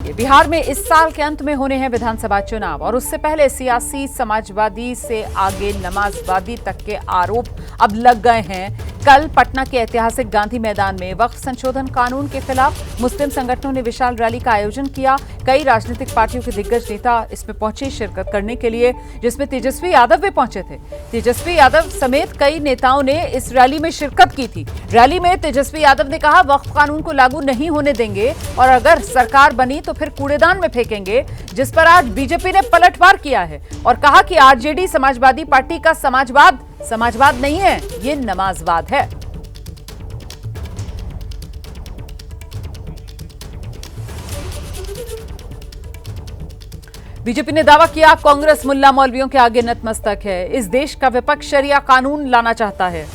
देखिए, बिहार में इस साल के अंत में होने हैं विधानसभा चुनाव और उससे पहले सियासी समाजवादी से आगे नमाजवादी तक के आरोप अब लग गए हैं। कल पटना के ऐतिहासिक गांधी मैदान में वक्फ संशोधन कानून के खिलाफ मुस्लिम संगठनों ने विशाल रैली का आयोजन किया। कई राजनीतिक पार्टियों के दिग्गज नेता इसमें पहुंचे शिरकत करने के लिए, जिसमें तेजस्वी यादव भी पहुंचे थे। तेजस्वी यादव समेत कई नेताओं ने इस रैली में शिरकत की थी। रैली में तेजस्वी यादव ने कहा, वक्फ कानून को लागू नहीं होने देंगे और अगर सरकार बनी तो फिर कूड़ेदान में फेंकेंगे, जिस पर आज बीजेपी ने पलटवार किया है और कहा कि आरजेडी समाजवादी पार्टी का समाजवाद नहीं है, ये नमाजवाद है। बीजेपी ने दावा किया, कांग्रेस मुल्ला मौलवियों के आगे नतमस्तक है। इस देश का विपक्ष शरिया कानून लाना चाहता है।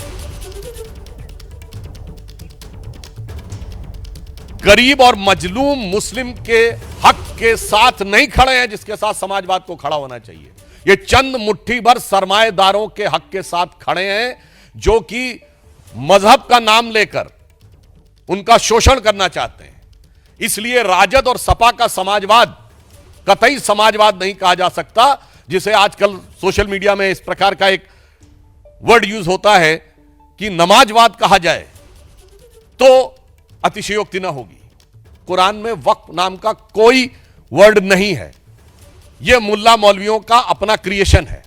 गरीब और मजलूम मुस्लिम के हक के साथ नहीं खड़े हैं, जिसके साथ समाजवाद को खड़ा होना चाहिए। ये चंद मुट्ठी भर सरमाएदारों के हक के साथ खड़े हैं, जो कि मजहब का नाम लेकर उनका शोषण करना चाहते हैं। इसलिए राजद और सपा का समाजवाद कतई समाजवाद नहीं कहा जा सकता, जिसे आजकल सोशल मीडिया में इस प्रकार का एक वर्ड यूज होता है कि नमाजवाद कहा जाए तो अतिशयोक्ति न होगी। कुरान में वक्फ नाम का कोई वर्ड नहीं है, यह मुल्ला मौलवियों का अपना क्रिएशन है।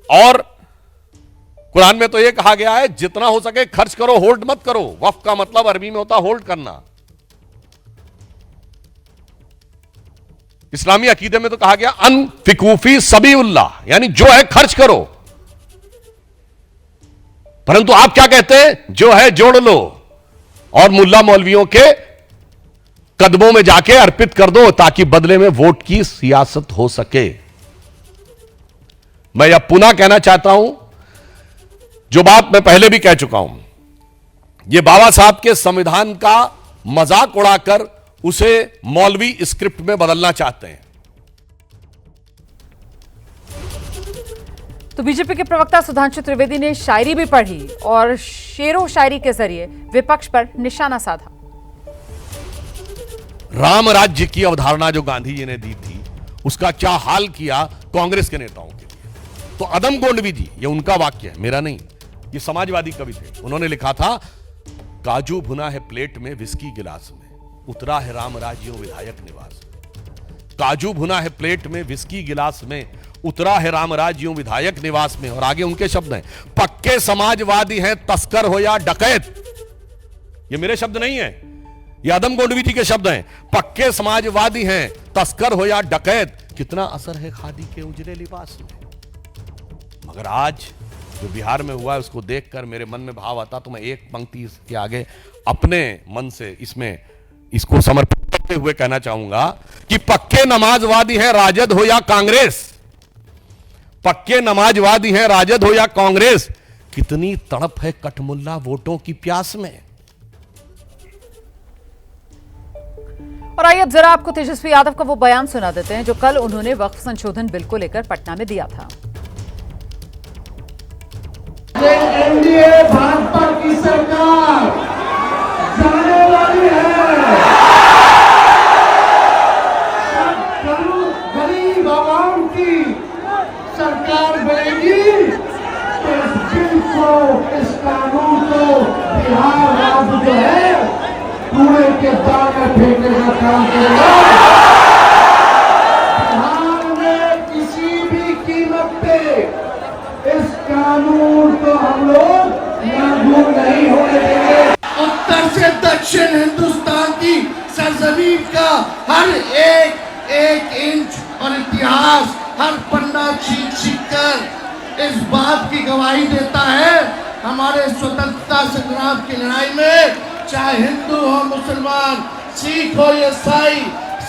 और कुरान में तो यह कहा गया है, जितना हो सके खर्च करो, होल्ड मत करो। वक्फ का मतलब अरबी में होता होल्ड करना। इस्लामी अकीदे में तो कहा गया अनफिकूफी सबीउल्लाह, यानी जो है खर्च करो। परंतु आप क्या कहते हैं, जो है जोड़ लो और मुल्ला मौलवियों के कदमों में जाके अर्पित कर दो, ताकि बदले में वोट की सियासत हो सके। मैं यह पुनः कहना चाहता हूं, जो बात मैं पहले भी कह चुका हूं, यह बाबा साहब के संविधान का मजाक उड़ाकर उसे मौलवी स्क्रिप्ट में बदलना चाहते हैं। तो बीजेपी के प्रवक्ता सुधांशु त्रिवेदी ने शायरी भी पढ़ी और शेरो शायरी के जरिए विपक्ष पर निशाना साधा। राम राज्य की अवधारणा जो गांधी जी ने दी थी, उसका क्या हाल किया कांग्रेस के नेताओं के लिए। तो अदम गोंडवी जी, ये उनका वाक्य है, मेरा नहीं, ये समाजवादी कवि थे। उन्होंने लिखा था, काजू भुना है प्लेट में विस्की गिलास में, उतरा है राम राज्यों विधायक निवास। काजू भुना है प्लेट में विस्की गिलास में, उतरा है राम राज्यों विधायक निवास में। और आगे उनके शब्द हैं, पक्के समाजवादी हैं तस्कर हो या डकैत। ये मेरे शब्द नहीं है, ये आदम गोंडवी जी के शब्द हैं। पक्के समाजवादी हैं तस्कर हो या डकैत, कितना असर है खादी के उजले लिबास में। मगर आज जो बिहार में हुआ है, उसको देखकर मेरे मन में भाव आता, तो मैं एक पंक्ति इसके आगे अपने मन से इसको समर्पित करते हुए कहना चाहूंगा कि पक्के नमाजवादी हैं राजद हो या कांग्रेस, पक्के नमाजवादी हैं राजद हो या कांग्रेस, कितनी तड़प है कठमुल्ला वोटों की प्यास में। और आइए अब जरा आपको तेजस्वी यादव का वो बयान सुना देते हैं जो कल उन्होंने वक्फ संशोधन बिल को लेकर पटना में दिया था। एनडीए भाजपा की सरकार जाने वाली है। गरीब आवाम की सरकार बनेगी तो इस बिल को, इस कानून को बिहार राज्य जो है कूड़े के दान में फेंकने का काम करेगा। बिहार में किसी भी कीमत पे इस कानून को हम लोग लागू नहीं होने देंगे। उत्तर से दक्षिण हिंदुस्तान की सरजमीन का हर एक इंच और इतिहास, हर पन्ना छीन कर इस बात की गवाही देता है, हमारे स्वतंत्रता संग्राम की लड़ाई में चाहे हिंदू हो, मुसलमान, सिख हो या ईसाई,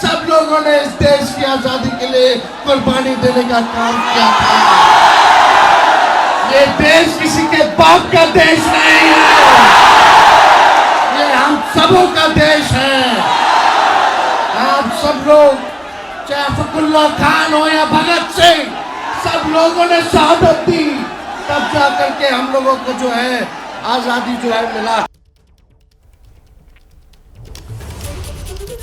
सब लोगों ने इस देश की आजादी के लिए कुर्बानी देने का काम किया था। ये देश किसी के बाप का देश नहीं है, ये हम सबों का देश है। आप सब लोग, चाहे फखरुल्लाह खान हो या भगत सिंह, सब लोगों ने शहादत दी, तब जाकर के हम लोगों को जो है आजादी जो है मिला।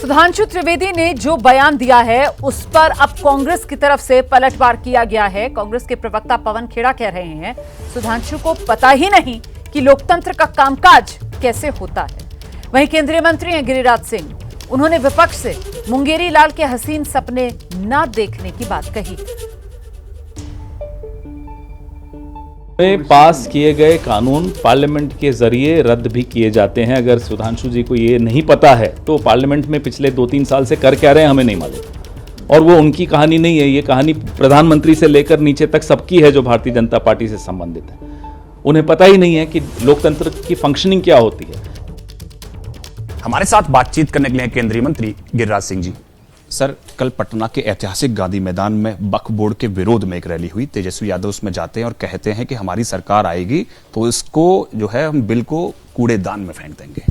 सुधांशु त्रिवेदी ने जो बयान दिया है उस पर अब कांग्रेस की तरफ से पलटवार किया गया है। कांग्रेस के प्रवक्ता पवन खेड़ा कह रहे हैं सुधांशु को पता ही नहीं कि लोकतंत्र का कामकाज कैसे होता है। वहीं केंद्रीय मंत्री हैं गिरिराज सिंह, उन्होंने विपक्ष से मुंगेरी लाल के हसीन सपने न देखने की बात कही। में पास किए गए कानून पार्लियामेंट के जरिए रद्द भी किए जाते हैं। अगर सुधांशु जी को ये नहीं पता है तो पार्लियामेंट में पिछले 2-3 साल से कर क्या रहे हैं हमें नहीं मालूम। और वो उनकी कहानी नहीं है, ये कहानी प्रधानमंत्री से लेकर नीचे तक सबकी है जो भारतीय जनता पार्टी से संबंधित है। उन्हें पता ही नहीं है कि लोकतंत्र की फंक्शनिंग क्या होती है। हमारे साथ बातचीत करने के लिए केंद्रीय मंत्री गिरिराज सिंह जी। सर, कल पटना के ऐतिहासिक गांधी मैदान में वक्फ बोर्ड के विरोध में एक रैली हुई। तेजस्वी यादव उसमें जाते हैं और कहते हैं कि हमारी सरकार आएगी तो इसको जो है हम बिल को कूड़ेदान में फेंक देंगे।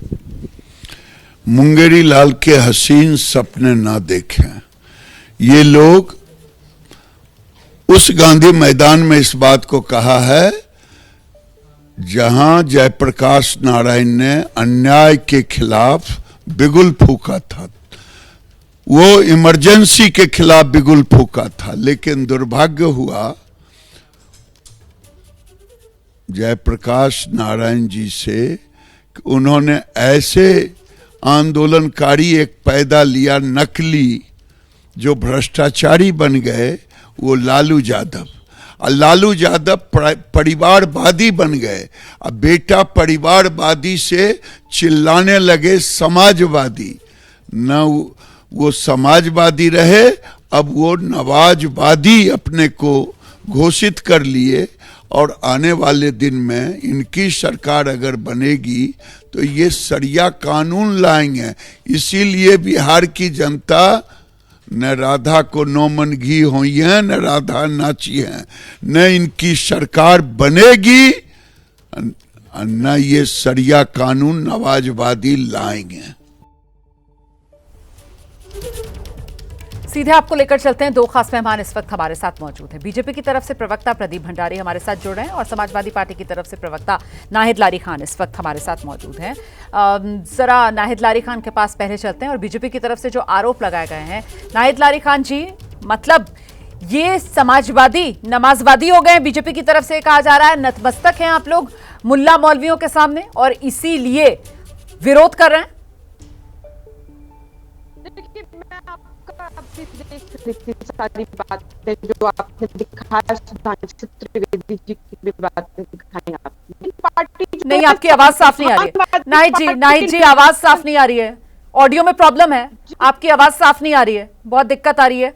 मुंगेरी लाल के हसीन सपने ना देखें। ये लोग उस गांधी मैदान में इस बात को कहा है जहां जयप्रकाश नारायण ने अन्याय के खिलाफ बिगुल फूका था। वो इमरजेंसी के खिलाफ बिगुल फूका था, लेकिन दुर्भाग्य हुआ जयप्रकाश नारायण जी से उन्होंने ऐसे आंदोलनकारी एक पैदा लिया नकली, जो भ्रष्टाचारी बन गए, वो लालू यादव। और लालू यादव परिवारवादी बन गए। अब बेटा परिवारवादी से चिल्लाने लगे समाजवादी। न वो समाजवादी रहे, अब वो नवाजवादी अपने को घोषित कर लिए। और आने वाले दिन में इनकी सरकार अगर बनेगी तो ये सरिया कानून लाएंगे। इसीलिए बिहार की जनता न राधा को नो मन घी हुई है, न राधा नाची है। न इनकी सरकार बनेगी, न ये सरिया कानून नवाजवादी लाएंगे। सीधे आपको लेकर चलते हैं। दो खास मेहमान इस वक्त हमारे साथ मौजूद हैं। बीजेपी की तरफ से प्रवक्ता प्रदीप भंडारी हमारे साथ जुड़ रहे हैं और समाजवादी पार्टी की तरफ से प्रवक्ता नाहिद लारी खान इस वक्त हमारे साथ मौजूद हैं। जरा नाहिद लारी खान के पास पहले चलते हैं और बीजेपी की तरफ से जो आरोप लगाए गए हैं, नाहिद लारी खान जी, मतलब ये समाजवादी नमाजवादी हो गए। बीजेपी की तरफ से कहा जा रहा है नतमस्तक हैं आप लोग मुल्ला मौलवियों के सामने और इसीलिए विरोध कर रहे हैं। सारी बातें जो आपने दिखाया, सुधांशु त्रिवेदी जी की बातें दिखाई आपने। पार्टी नहीं, आपकी आवाज साफ नहीं आ रही है। नाहिद जी आवाज साफ नहीं आ रही है। ऑडियो में प्रॉब्लम है, आपकी आवाज साफ नहीं आ रही है, बहुत दिक्कत आ रही है।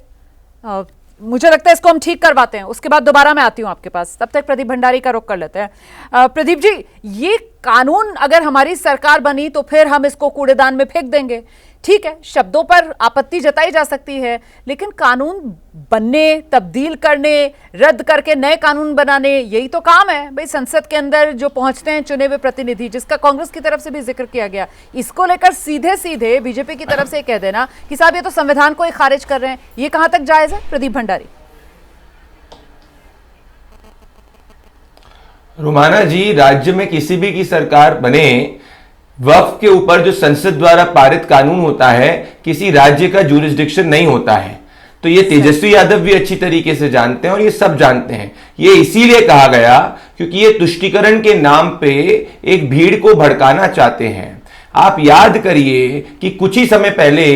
मुझे लगता है इसको हम ठीक करवाते हैं, उसके बाद दोबारा मैं आती हूं आपके पास। तब तक प्रदीप भंडारी का रुख कर लेते हैं। प्रदीप जी, ये कानून अगर हमारी सरकार बनी तो फिर हम इसको कूड़ेदान में फेंक देंगे। ठीक है, शब्दों पर आपत्ति जताई जा सकती है, लेकिन कानून बनने, तब्दील करने, रद्द करके नए कानून बनाने, यही तो काम है भाई। संसद के अंदर जो पहुंचते हैं चुने हुए प्रतिनिधि, जिसका कांग्रेस की तरफ से भी जिक्र किया गया, इसको लेकर सीधे सीधे बीजेपी की तरफ से कह देना कि साहब ये तो संविधान को ही खारिज कर रहे हैं, ये कहां तक जायज है? प्रदीप भंडारी। रुमाना जी, राज्य में किसी भी की सरकार बने, वक्फ के ऊपर जो संसद द्वारा पारित कानून होता है किसी राज्य का जुरिस्डिक्शन नहीं होता है। तो ये तेजस्वी यादव भी अच्छी तरीके से जानते हैं और ये सब जानते हैं। ये इसीलिए कहा गया क्योंकि ये तुष्टीकरण के नाम पे एक भीड़ को भड़काना चाहते हैं। आप याद करिए कि कुछ ही समय पहले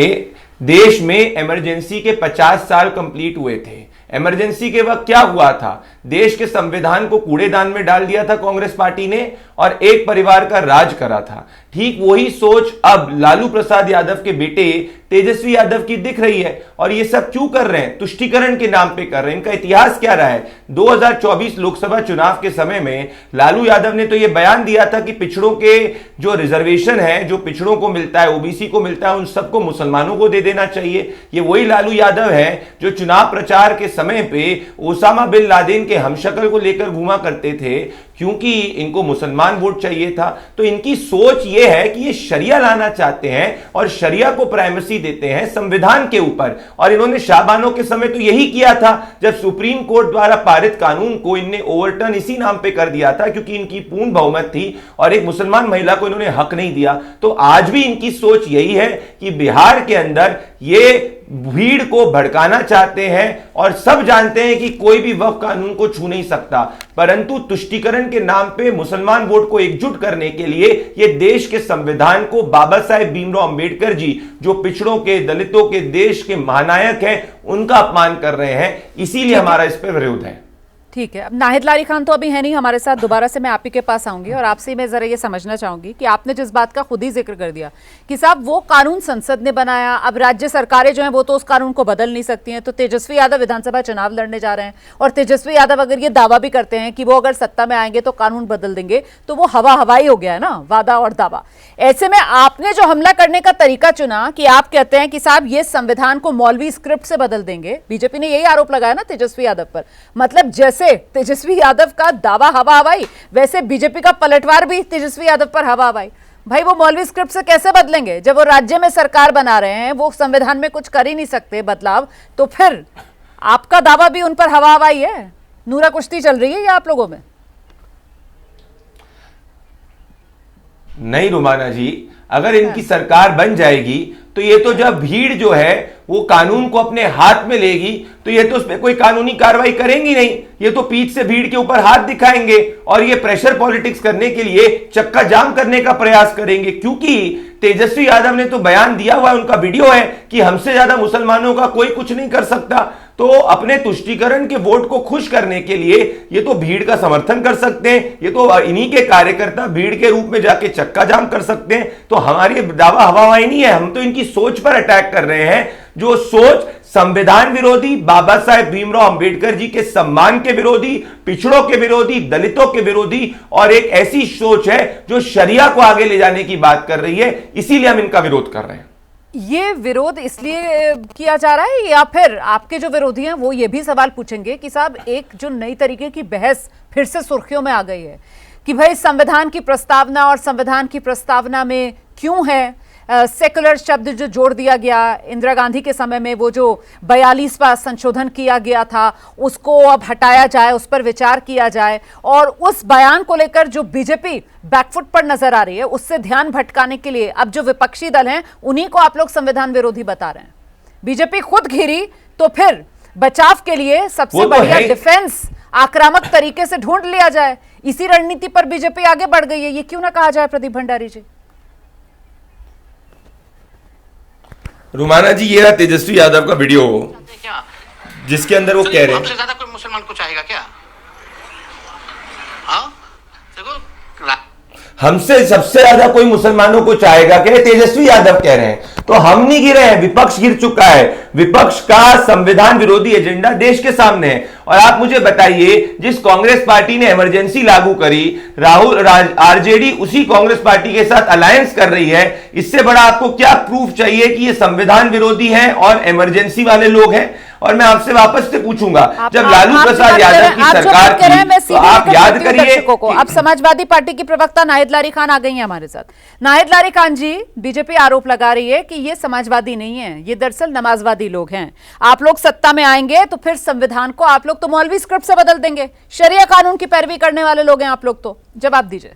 देश में इमरजेंसी के 50 साल कंप्लीट हुए थे। इमरजेंसी के वक्त क्या हुआ था? देश के संविधान को कूड़ेदान में डाल दिया था कांग्रेस पार्टी ने और एक परिवार का राज करा था। ठीक वही सोच अब लालू प्रसाद यादव के बेटे तेजस्वी यादव की दिख रही है। और ये सब क्यों कर रहे हैं? तुष्टीकरण के नाम पे कर रहे हैं। इनका इतिहास क्या रहा है? 2024 लोकसभा चुनाव के समय में लालू यादव ने तो ये बयान दिया था कि पिछड़ों के जो रिजर्वेशन है, जो पिछड़ों को मिलता है, ओबीसी को मिलता है, उन सबको मुसलमानों को दे देना चाहिए। ये वही लालू यादव है जो चुनाव प्रचार के समय पे ओसामा बिन लादेन के हमशक्ल को लेकर घूमा करते थे, क्योंकि इनको मुसलमान वोट चाहिए था। तो इनकी सोच यह है कि ये शरिया लाना चाहते हैं और शरिया को प्राइमेसी देते हैं संविधान के ऊपर। और इन्होंने शाहबानो के समय तो यही किया था, जब सुप्रीम कोर्ट द्वारा पारित कानून को इनने ओवरटर्न इसी नाम पे कर दिया था क्योंकि इनकी पूर्ण बहुमत थी और एक मुसलमान महिला को इन्होंने हक नहीं दिया। तो आज भी इनकी सोच यही है कि बिहार के अंदर ये भीड़ को भड़काना चाहते हैं और सब जानते हैं कि कोई भी वक्फ कानून को छू नहीं सकता, परंतु तुष्टीकरण के नाम पे मुसलमान वोट को एकजुट करने के लिए ये देश के संविधान को, बाबा साहेब भीमराव अंबेडकर जी जो पिछड़ों के, दलितों के देश के महानायक हैं, उनका अपमान कर रहे हैं। इसीलिए हमारा इस पर विरोध है। ठीक है, अब नाहिद लारी खान तो अभी है नहीं हमारे साथ, दोबारा से मैं आप ही के पास आऊंगी और आपसे मैं जरा ये समझना चाहूंगी कि आपने जिस बात का खुद ही जिक्र कर दिया कि साहब वो कानून संसद ने बनाया, अब राज्य सरकारें जो हैं वो तो उस कानून को बदल नहीं सकती हैं। तो तेजस्वी यादव विधानसभा चुनाव लड़ने जा रहे हैं और तेजस्वी यादव अगर ये दावा भी करते हैं कि वो अगर सत्ता में आएंगे तो कानून बदल देंगे, तो वो हवाई हो गया है ना, वादा और दावा। ऐसे में आपने जो हमला करने का तरीका चुना कि आप कहते हैं कि साहब ये संविधान को मौलवी स्क्रिप्ट से बदल देंगे, बीजेपी ने यही आरोप लगाया ना तेजस्वी यादव पर। मतलब जैसे तेजस्वी यादव का दावा हवा हवाई, वैसे बीजेपी का पलटवार भी तेजस्वी यादव पर हवा हवाई। भाई वो मौलवी स्क्रिप्ट से कैसे बदलेंगे जब वो राज्य में सरकार बना रहे हैं, वो संविधान में कुछ कर ही नहीं सकते बदलाव, तो फिर आपका दावा भी उन पर हवा हवाई है। नूरा कुश्ती चल रही है ये आप लोगों में? नहीं रुमाना जी, अगर इनकी सरकार बन जाएगी तो ये तो जब भीड़ जो है वो कानून को अपने हाथ में लेगी तो ये तो उस पर कोई कानूनी कार्रवाई करेंगी नहीं, ये तो पीठ से भीड़ के ऊपर हाथ दिखाएंगे और ये प्रेशर पॉलिटिक्स करने के लिए चक्का जाम करने का प्रयास करेंगे। क्योंकि तेजस्वी यादव ने तो बयान दिया हुआ है, उनका वीडियो है कि हमसे ज्यादा मुसलमानों का कोई कुछ नहीं कर सकता। तो अपने तुष्टीकरण के वोट को खुश करने के लिए ये तो भीड़ का समर्थन कर सकते हैं, ये तो इन्हीं के कार्यकर्ता भीड़ के रूप में जाके चक्का जाम कर सकते हैं। तो हमारी दावा हवाई नहीं है, हम तो इनकी सोच पर अटैक कर रहे हैं, जो सोच संविधान विरोधी, बाबा साहेब भीमराव अंबेडकर जी के सम्मान के विरोधी, पिछड़ों के विरोधी, दलितों के विरोधी और एक ऐसी सोच है जो शरिया को आगे ले जाने की बात कर रही है। इसीलिए हम इनका विरोध कर रहे हैं। ये विरोध इसलिए किया जा रहा है या फिर आपके जो विरोधी हैं वो ये भी सवाल पूछेंगे कि साहब एक जो नई तरीके की बहस फिर से सुर्खियों में आ गई है कि भाई संविधान की प्रस्तावना और संविधान की प्रस्तावना में क्यों है सेकुलर शब्द जो जोड़ दिया गया, इंदिरा गांधी के समय में वो जो 42वां संशोधन किया गया था उसको अब हटाया जाए, उस पर विचार किया जाए। और उस बयान को लेकर जो बीजेपी बैकफुट पर नजर आ रही है, उससे ध्यान भटकाने के लिए अब जो विपक्षी दल हैं उन्हीं को आप लोग संविधान विरोधी बता रहे हैं। बीजेपी खुद घिरी तो फिर बचाव के लिए सबसे बढ़िया डिफेंस आक्रामक तरीके से ढूंढ लिया जाए। इसी रणनीति पर बीजेपी आगे बढ़ गई है, ये क्यों ना कहा जाए प्रदीप भंडारी जी? रुमाना जी, ये रहा तेजस्वी यादव का वीडियो जिसके अंदर वो कह रहे हैं हमसे ज्यादा कोई मुसलमान को चाहेगा क्या? हाँ देखो, हमसे सबसे ज्यादा कोई मुसलमानों को चाहेगा क्या, तेजस्वी यादव कह रहे हैं। तो हम नहीं गिरे हैं, विपक्ष गिर चुका है। विपक्ष का संविधान विरोधी एजेंडा देश के सामने है। और आप मुझे बताइए, जिस कांग्रेस पार्टी ने इमरजेंसी लागू करी, राहुल आरजेडी उसी कांग्रेस पार्टी के साथ अलायंस कर रही है। इससे बड़ा आपको क्या प्रूफ चाहिए कि ये संविधान विरोधी है और इमरजेंसी वाले लोग हैं? और मैं आपसे वापस से पूछूंगा, जब लालू प्रसाद यादव की सरकार थी तो आप याद करिए। अब समाजवादी पार्टी की प्रवक्ता नाहिद लारी खान आ गई हैं हमारे साथ। नाहिद लारी खान जी, बीजेपी आरोप लगा रही है कि ये समाजवादी नहीं है, ये दरअसल नमाजवादी लोग हैं। आप लोग सत्ता में आएंगे तो फिर संविधान को आप लोग तो मौलवी स्क्रिप्ट से बदल देंगे, शरिया कानून की पैरवी करने वाले लोग हैं आप लोग। तो जवाब दीजिए।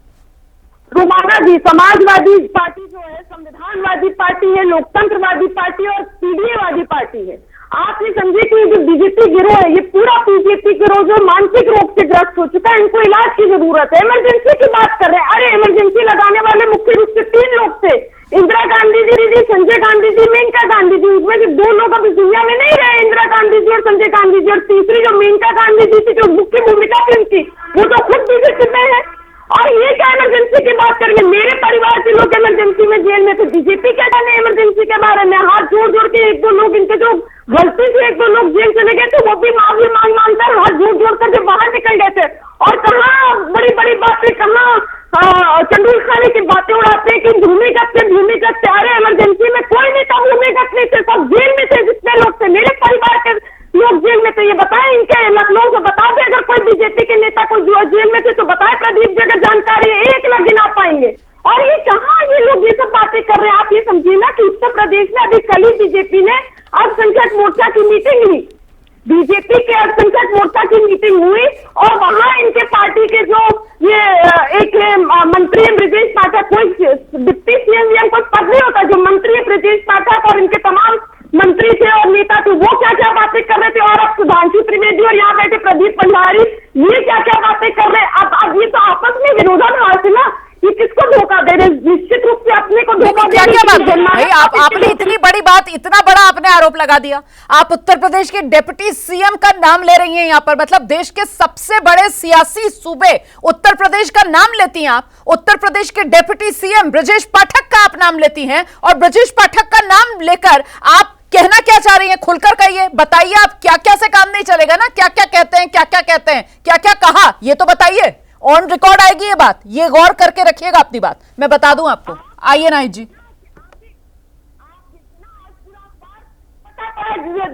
रुमाना जी, समाजवादी पार्टी जो है संविधानवादी पार्टी है, लोकतंत्रवादी पार्टी और पीडीए पार्टी है। आप ये समझे कि जो बीजेपी गिरोह है, ये पूरा बीजेपी गिरोह जो मानसिक रोग से ग्रस्त हो चुका है, इनको इलाज की जरूरत है। इमरजेंसी की बात कर रहे हैं, अरे इमरजेंसी लगाने वाले मुख्य रूप से 3 लोग थे, इंदिरा गांधी जी, संजय गांधी जी, मेनका गांधी जी। उसमें से 2 लोग अभी दुनिया में नहीं रहे, इंदिरा गांधी जी और संजय गांधी जी। और तीसरी जो मेनका गांधी जी थी, जो मुख्य भूमिका थी उनकी, वो तो खुद बीजेपी में है। और ये क्या इमरजेंसी की बात करेंगे? मेरे परिवार के लोग इमरजेंसी में जेल में थे, बीजेपी क्या जाने इमरजेंसी के बारे में। हाथ जोड़ जोड़ के 1-2 लोग, इनके जो गलती से 1-2 लोग जेल चले गए थे, वो भी माफी मांग कर हाथ जोड़ जोड़ कर बाहर निकल गए थे। और कहाँ बड़ी बड़ी बातें, कहाँ चंदूल खाने की बातें उड़ाते हैं कि भूमिगत से। अरे इमरजेंसी में कोई नहीं था भूमिगत नहीं थे, सब जेल में थे जितने लोग थे। मेरे परिवार के लोग जेल में थे, ये बताएं इनके लखनऊ को बता दें। अगर कोई बीजेपी के नेता कोई जेल में थे तो बताए अल्पसंख्यक मोर्चा की मीटिंग हुई, बीजेपी के अल्पसंख्यक मोर्चा की मीटिंग हुई और वहां इनके पार्टी के जो ये एक मंत्री ब्रजेश पाठक, कोई डिप्टी सीएम कोई पद नहीं होता, जो मंत्री ब्रजेश पाठक और इनके तमाम मंत्री थे और नेता थे, वो क्या क्या बातें कर रहे थे, और अब सुधांशु त्रिवेदी और यहाँ बैठे प्रदीप भंडारी ये क्या क्या बातें कर रहे हैं। अब ये तो आपस में विरोधाभास है ना, ये किसको धोखा दे रहे, निश्चित रूप से अपने को धोखा क्या क्या बात है भाई, आपने इतनी बड़ी बात, इतना बड़ा आपने आरोप लगा दिया। आप उत्तर प्रदेश के डिप्टी सीएम का नाम ले रही हैं यहाँ पर, मतलब देश के सबसे बड़े सियासी सूबे उत्तर प्रदेश का नाम लेती हैं आप। उत्तर प्रदेश के डिप्टी सीएम ब्रजेश पाठक का आप नाम लेती हैं और ब्रजेश पाठक का नाम लेकर आप कहना क्या चाह रही हैं? खुलकर कहिए, बताइए आप क्या क्या से काम नहीं चलेगा ना, क्या क्या कहते हैं, क्या क्या कहते हैं, क्या क्या कहा, ये तो बताइए। ऑन रिकॉर्ड आएगी ये बात, ये गौर करके रखिएगा अपनी बात, मैं बता दूं आपको। आइए नाहिद जी।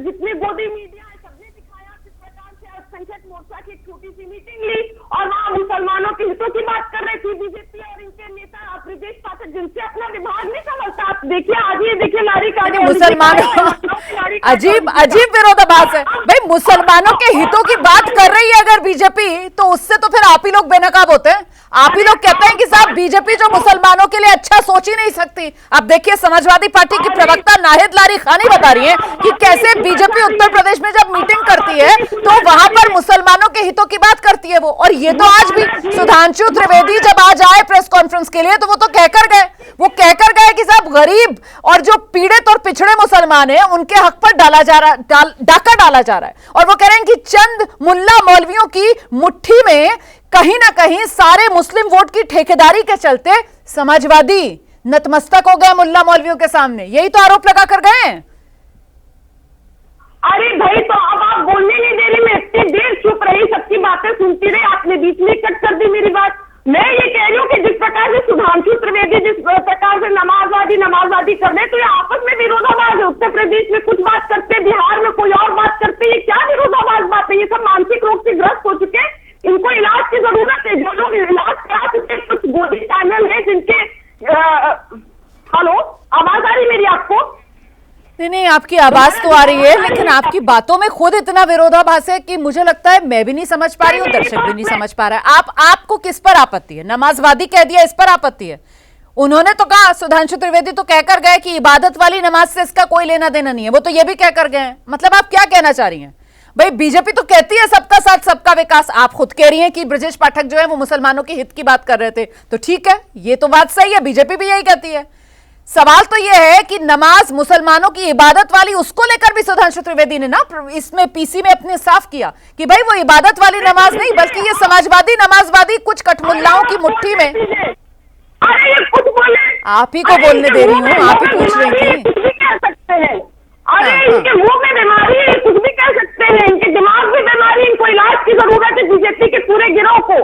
जितने गोदी मीडिया है सबने दिखाया किस प्रकार से अल्पसंख्यक मोर्चा की छोटी सी मीटिंग ली और वहां मुसलमानों के हितों की बात कर रही थी बीजेपी और इनके नेता ब्रजेश पाठक, जिनसे अपना विभाग नहीं समझता। आप देखिए आज ये देखिए लारी का मुसलमानों अजीब विरोधाभास है भाई। मुसलमानों के हितों की बात कर रही है अगर बीजेपी, तो उससे तो फिर आप ही लोग बेनकाब होते हैं। आप ही लोग कहते हैं कि साहब बीजेपी जो मुसलमानों के लिए अच्छा सोच ही नहीं सकती। अब देखिए समाजवादी पार्टी की प्रवक्ता नाहिद लारी खानी बता रही है कि कैसे बीजेपी उत्तर प्रदेश में जब मीटिंग करती है तो वहां पर मुसलमानों के हितों की बात करती है वो। और ये तो आज भी सुधांशु त्रिवेदी जब आज आए प्रेस कॉन्फ्रेंस के लिए तो वो तो कहकर गए, वो कहकर गए कि साहब गरीब और जो पीड़ित और पिछड़े मुसलमान हैं उनके हक पर डाका डाला जा रहा है। और वो कह रहे हैं कि चंद मुल्ला मौलवियों की मुट्ठी में कहीं ना कहीं सारे मुस्लिम वोट की ठेकेदारी के चलते समाजवादी नतमस्तक हो गए मुल्ला मौलवियों के सामने। यही तो आरोप लगा कर गए हैं। अरे भाई तो अब आप बोलने नहीं दे रही, मैं इतनी देर चुप रही, सबकी बातें सुनती रही, आपने बीच में कट कर दी मेरी बात। मैं ये कह रही हूँ कि जिस प्रकार से सुधांशु त्रिवेदी जिस प्रकार से नमाजवादी कर रहे, तो ये आपस में विरोधाभास है। उत्तर प्रदेश में कुछ बात करते, बिहार में कोई और बात करते, ये क्या विरोधाभास बात है? ये सब मानसिक रोग से ग्रस्त हो चुके, इनको इलाज की जरूरत है। जो लोग इलाज करा चुके, कुछ गोदी चैनल है जिनके हेलो आवाज आ रही मेरी आपको? नहीं, आपकी आवाज तो आ रही है लेकिन आपकी बातों में खुद इतना विरोधाभास है कि मुझे लगता है मैं भी नहीं समझ पा रही हूँ, दर्शक भी नहीं समझ पा रहा है। आपको किस पर आपत्ति है? नमाजवादी कह दिया, इस पर आपत्ति है। उन्होंने तो कहा, सुधांशु त्रिवेदी तो कहकर गए कि इबादत वाली नमाज से इसका कोई लेना देना नहीं है, वो तो ये भी कहकर गए हैं। मतलब आप क्या कहना चाह रही हैं भाई? बीजेपी तो कहती है सबका साथ सबका विकास, आप खुद कह रही हैं कि ब्रजेश पाठक जो है वो मुसलमानों के हित की बात कर रहे थे, तो ठीक है, ये तो बात सही है, बीजेपी भी यही कहती है। सवाल तो यह है कि नमाज मुसलमानों की इबादत वाली, उसको लेकर भी सुधांशु त्रिवेदी ने ना इसमें पीसी में अपने साफ किया कि भाई वो इबादत वाली नमाज नहीं बल्कि ये समाजवादी नमाजवादी कुछ कठमुल्लाओं की मुट्ठी में। अरे ये कुछ बोले, आप ही को बोलने दे रही हूँ, आप ही पूछ रही थी। कुछ भी कह सकते हैं। अरे इनके मुंह में बीमारी है, कुछ भी कह सकते हैं, इनके दिमाग में बीमारी, इनको इलाज की जरूरत है। बीजेपी के पूरे गिरोह को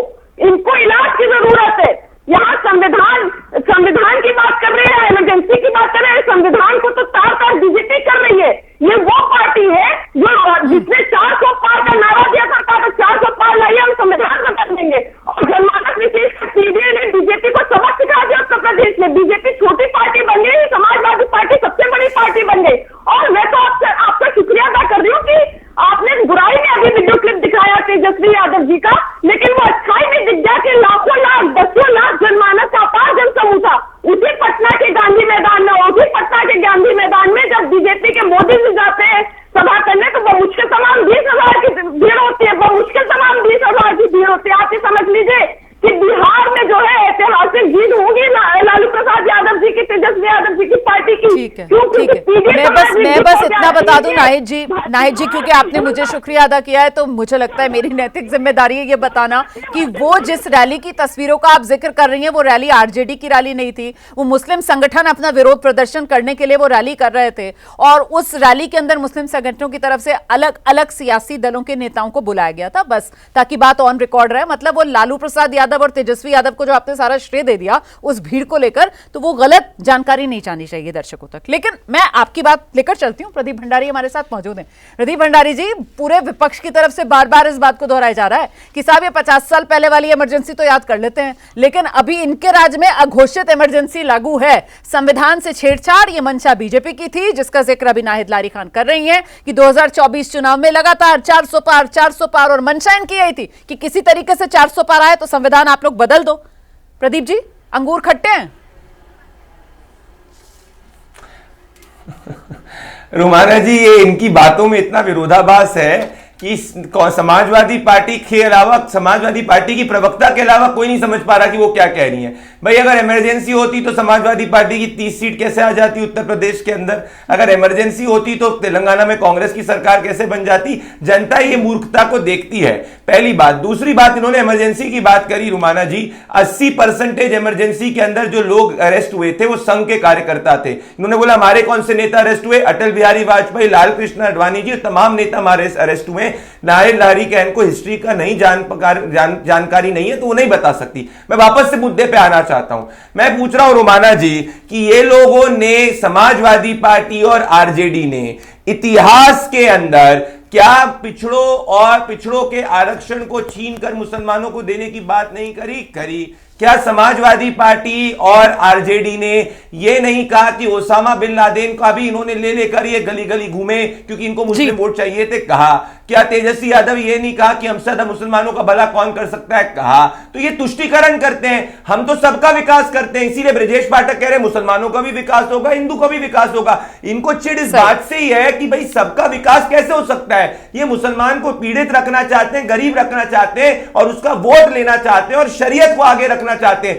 इनको इलाज की जरूरत है। यहाँ संविधान की बात कर रहे हैं, इमरजेंसी की बात कर रहे हैं, संविधान को तो तार बीजेपी कर रही है। ये वो पार्टी है जो जिसने 400 पार का नारा दिया था, 400 पार लाइए हम संविधान को कर देंगे। और जनमानस विशेष सीडीए ने बीजेपी को सबक सिखा दिया उत्तर प्रदेश में। बीजेपी छोटी पार्टी बन गई, समाजवादी पार्टी सबसे बड़ी पार्टी बन गई। और मैं तो आपका शुक्रिया अदा कर रही हूँ कि आपने बुराई में अभी वीडियो क्लिप दिखाया तेजस्वी यादव जी का, लेकिन वो अच्छाई में दिख गया कि लाखों लाख 10 लाख जनमानस का अपार जनसमूह था उसी पटना के गांधी मैदान में। उसी पटना के गांधी मैदान में जब बीजेपी के मोदी जी जाते हैं सभा करने तो वो मुश्किल तमाम 20,000 की भीड़ होती है, वो मुश्किल तमाम 20,000 की भीड़ होती है। आप ये समझ लीजिए कि बिहार में जो है ऐतिहासिक जीत होगी लालू प्रसाद यादव जी की, तेजस्वी यादव जी की पार्टी की। ठीक है, ठीक है। मैं बस इतना बता दूं नाहिद जी, क्योंकि आपने मुझे शुक्रिया अदा किया है तो मुझे लगता है मेरी नैतिक जिम्मेदारी है ये बताना कि वो जिस रैली की तस्वीरों का आप जिक्र कर रही हैं वो रैली आरजेडी की रैली नहीं थी। वो मुस्लिम संगठन अपना विरोध प्रदर्शन करने के लिए वो रैली कर रहे थे और उस रैली के अंदर मुस्लिम संगठनों की तरफ से अलग अलग सियासी दलों के नेताओं को बुलाया गया था, बस ताकि बात ऑन रिकॉर्ड रहे। मतलब वो लालू प्रसाद यादव और तेजस्वी यादव को जो आपने सारा श्रेय दे दिया उस भीड़ को लेकर, तो वो गलत जानकारी नहीं जानी चाहिए दर्शकों तक। लेकिन मैं आपकी बात लेकर चलती हूं प्रदीप भंडारी भंडारी हमारे साथ मौजूद हैं। प्रदीप भंडारी जी, पूरे विपक्ष की तरफ से बार बार इस बात को दोहराया जा रहा है कि साहब ये 50 साल पहले वाली इमरजेंसी तो याद कर लेते हैं, लेकिन अभी इनके राज्य में अघोषित इमरजेंसी लागू है। संविधान से छेड़छाड़, ये मंशा बीजेपी की थी, जिसका जिक्र अभी नाहिद लारी खान कर रही हैं कि 2024 चुनाव में लगातार 400 पार और मंशा इनकी यही थी कि किसी तरीके से 400 पार आए तो संविधान आप लोग बदल दो। प्रदीप जी, अंगूर खट्टे हैं? रुमाना जी, ये इनकी बातों में इतना विरोधाभास है कि समाजवादी पार्टी के अलावा, समाजवादी पार्टी की प्रवक्ता के अलावा कोई नहीं समझ पा रहा कि वो क्या कह रही है। भाई अगर इमरजेंसी होती तो समाजवादी पार्टी की 30 सीट कैसे आ जाती उत्तर प्रदेश के अंदर? अगर इमरजेंसी होती तो तेलंगाना में कांग्रेस की सरकार कैसे बन जाती? जनता ये मूर्खता को देखती है, पहली बात। दूसरी बात, इन्होंने इमरजेंसी की बात करी रुमाना जी, 80% इमरजेंसी के अंदर जो लोग अरेस्ट हुए थे वो संघ के कार्यकर्ता थे। इन्होंने बोला हमारे कौन से नेता अरेस्ट हुए? अटल बिहारी वाजपेयी, लाल कृष्ण आडवाणी जी, तमाम नेता हमारे अरेस्ट हुए। नाहिद लारी कहन को हिस्ट्री का नहीं जानकारी नहीं है तो वो नहीं बता सकती। मैं वापस से मुद्दे पे आना चाहता हूं। मैं पूछ रहा हूं रुमाना जी कि ये लोगों ने, समाजवादी पार्टी और आरजेडी ने इतिहास के अंदर क्या पिछड़ों के आरक्षण को छीनकर मुसलमानों को देने की बात नहीं करी? क्या समाजवादी पार्टी और आरजेडी ने यह नहीं कहा कि ओसामा बिन लादेन का भी इन्होंने लेकर ये गली गली घूमे क्योंकि इनको मुस्लिम वोट चाहिए थे? कहा। क्या तेजस्वी यादव ये नहीं कहा कि हम सदा मुसलमानों का भला कौन कर सकता है? कहा। तो ये तुष्टीकरण करते हैं, हम तो सबका विकास करते हैं, इसीलिए ब्रजेश पाठक कह रहे हैं मुसलमानों का भी विकास होगा, हिंदू का भी विकास होगा। इनको चिढ़ इस बात से ही है कि भाई सबका विकास कैसे हो सकता है? ये मुसलमान को पीड़ित रखना चाहते हैं, गरीब रखना चाहते हैं और उसका वोट लेना चाहते हैं और शरीयत को आगे रखना चाहते हैं।